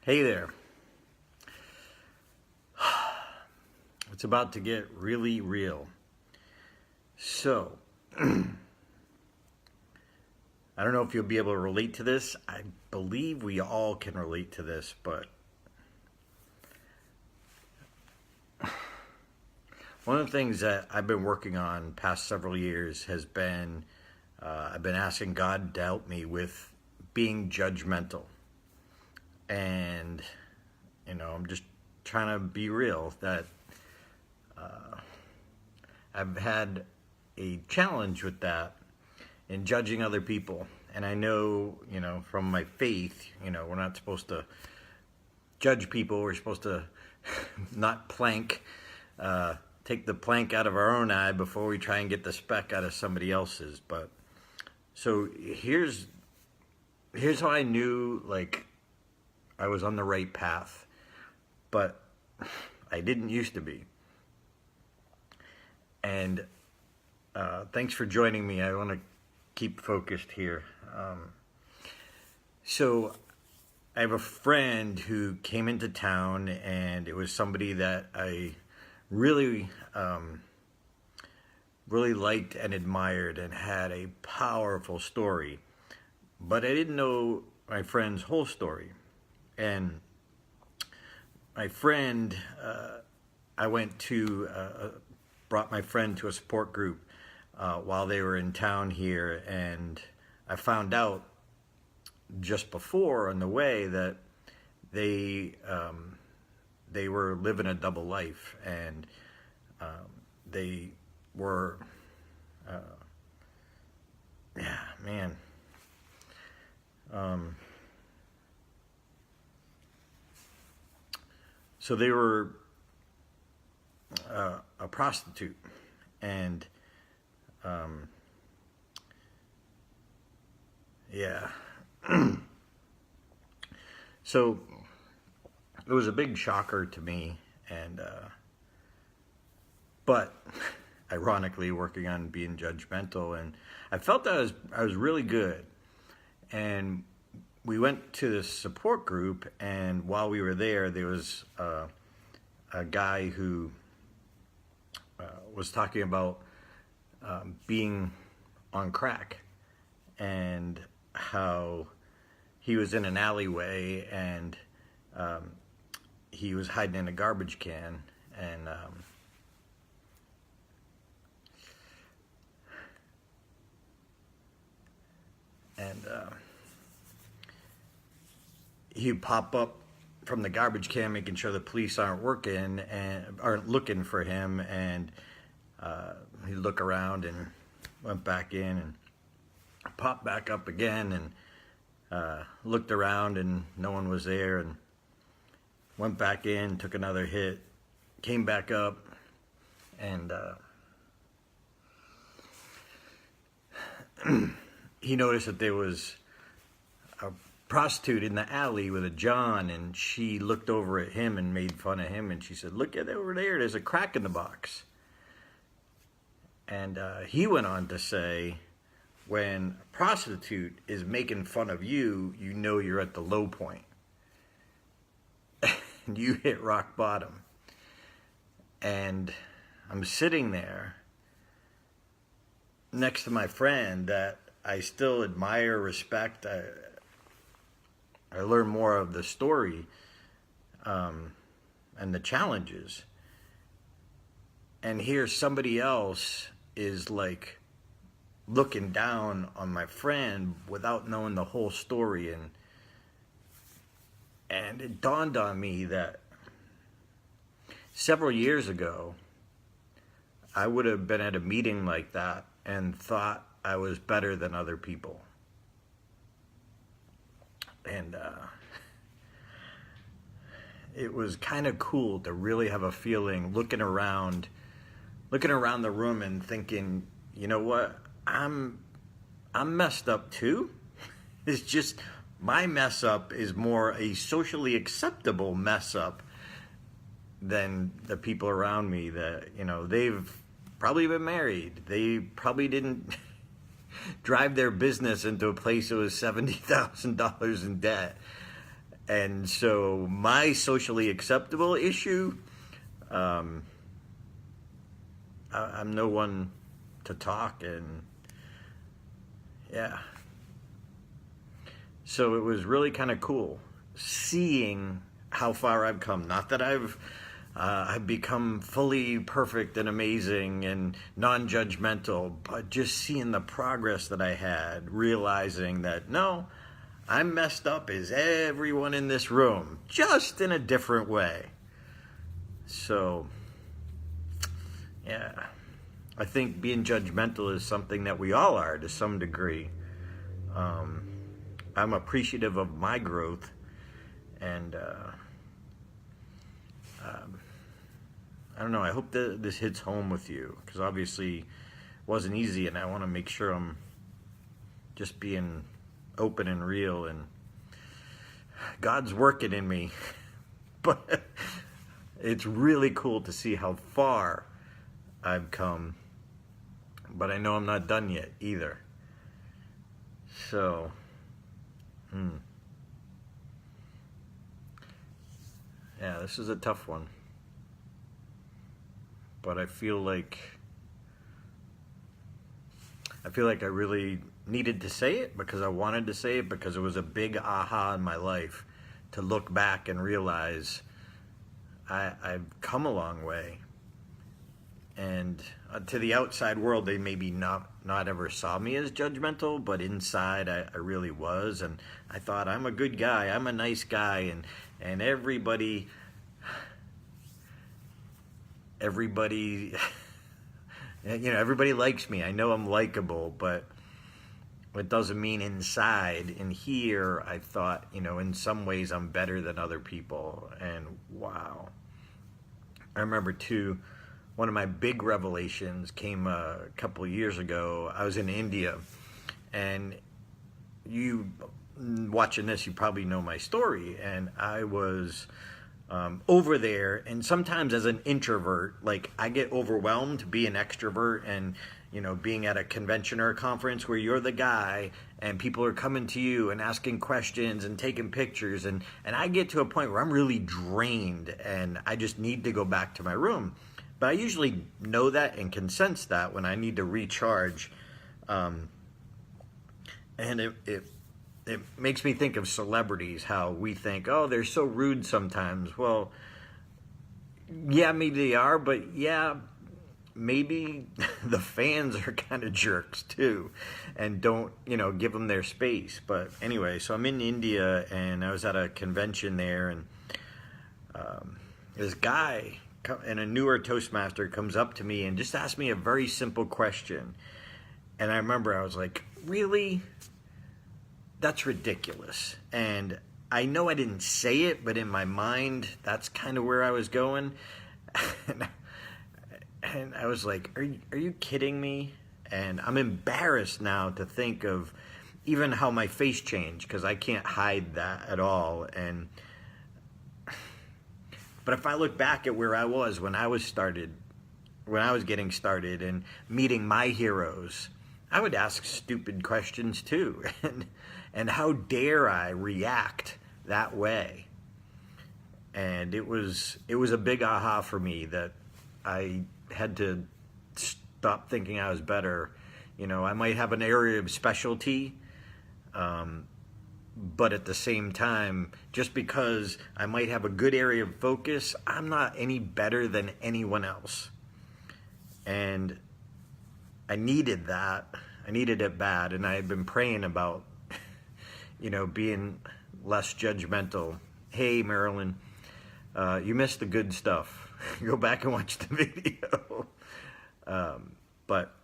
Hey there. It's about to get really real. So, I don't know if you'll be able to relate to this. I believe we all can relate to this, but one of the things that I've been working on past several years has been I've been asking God to help me with being judgmental. And, I'm just trying to be real that I've had a challenge with that in judging other people. And I know, from my faith, we're not supposed to judge people. We're supposed to not take the plank out of our own eye before we try and get the speck out of somebody else's. But so here's how I knew, I was on the right path, but I didn't used to be. And thanks for joining me. I want to keep focused here. So I have a friend who came into town, and it was somebody that I really liked and admired, and had a powerful story. But I didn't know my friend's whole story. And my friend, I brought my friend to a support group while they were in town here, and I found out just before on the way that they were living a double life, and they were, so they were a prostitute, and so it was a big shocker to me, and but ironically working on being judgmental, and I felt that I was really good. And we went to this support group, and while we were there was a guy who was talking about being on crack, and how he was in an alleyway, and he was hiding in a garbage can, and he'd pop up from the garbage can, making sure the police aren't working and aren't looking for him, and he'd look around and went back in and popped back up again, and looked around and no one was there, and went back in, took another hit, came back up, and he noticed that there was a prostitute in the alley with a John, and she looked over at him and made fun of him, and she said, "Look at over there's a crack in the box." And he went on to say, when a prostitute is making fun of you, you know you're at the low point. And you hit rock bottom. And I'm sitting there next to my friend that I still admire, respect. I learn more of the story and the challenges. And here somebody else is looking down on my friend without knowing the whole story. And it dawned on me that several years ago, I would have been at a meeting like that and thought I was better than other people. And it was kind of cool to really have a feeling looking around the room and thinking, you know what, I'm messed up too. It's just my mess up is more a socially acceptable mess up than the people around me that, they've probably been married. They probably didn't drive their business into a place that was $70,000 in debt. And so my socially acceptable issue, I'm no one to talk, and yeah. So it was really kind of cool seeing how far I've come. Not that I've become fully perfect and amazing and non-judgmental, but just seeing the progress that I had, realizing that no, I'm messed up as everyone in this room, just in a different way. So, yeah, I think being judgmental is something that we all are to some degree. I'm appreciative of my growth, and I don't know, I hope that this hits home with you, because obviously it wasn't easy, and I want to make sure I'm just being open and real, and God's working in me. But it's really cool to see how far I've come, but I know I'm not done yet either. So yeah, this is a tough one, but I feel like I really needed to say it, because I wanted to say it, because it was a big aha in my life to look back and realize I've come a long way. And to the outside world, they maybe not ever saw me as judgmental, but inside I really was. And I thought, I'm a good guy, I'm a nice guy, and everybody everybody likes me. I know I'm likable, but it doesn't mean inside. In here, I thought, in some ways I'm better than other people. And wow. I remember too, one of my big revelations came a couple of years ago. I was in India, and you watching this, you probably know my story. And I was over there, and sometimes as an introvert, like, I get overwhelmed to be an extrovert, and being at a convention or a conference where you're the guy and people are coming to you and asking questions and taking pictures, and I get to a point where I'm really drained and I just need to go back to my room. But I usually know that and can sense that when I need to recharge. And it makes me think of celebrities, how we think, oh, they're so rude sometimes. Well, yeah, maybe they are, but yeah, maybe the fans are kind of jerks too, and don't, give them their space. But anyway, so I'm in India, and I was at a convention there, and this guy and a newer Toastmaster comes up to me and just asked me a very simple question. And I remember I was like, really? That's ridiculous. And I know I didn't say it, but in my mind, that's kind of where I was going. And I was like, are you kidding me? And I'm embarrassed now to think of even how my face changed, because I can't hide that at all. But if I look back at where I was when I was getting started and meeting my heroes, I would ask stupid questions too. And how dare I react that way? And it was a big aha for me that I had to stop thinking I was better. I might have an area of specialty, but at the same time, just because I might have a good area of focus, I'm not any better than anyone else. And I needed that. I needed it bad, and I had been praying about, being less judgmental. Hey, Marilyn, you missed the good stuff. Go back and watch the video. But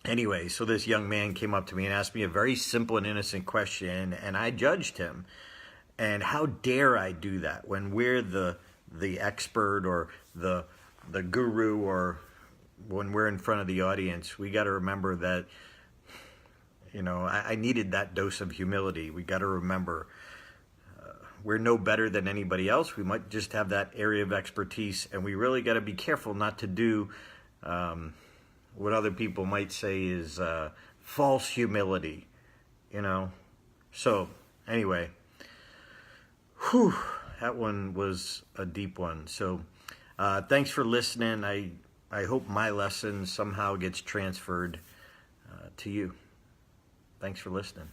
anyway, so this young man came up to me and asked me a very simple and innocent question, and I judged him. And how dare I do that when we're the expert or the guru, or when we're in front of the audience? We got to remember that, I needed that dose of humility. We got to remember we're no better than anybody else. We might just have that area of expertise, and we really got to be careful not to do what other people might say is false humility, So anyway, Whew, that one was a deep one. So thanks for listening. I hope my lesson somehow gets transferred to you. Thanks for listening.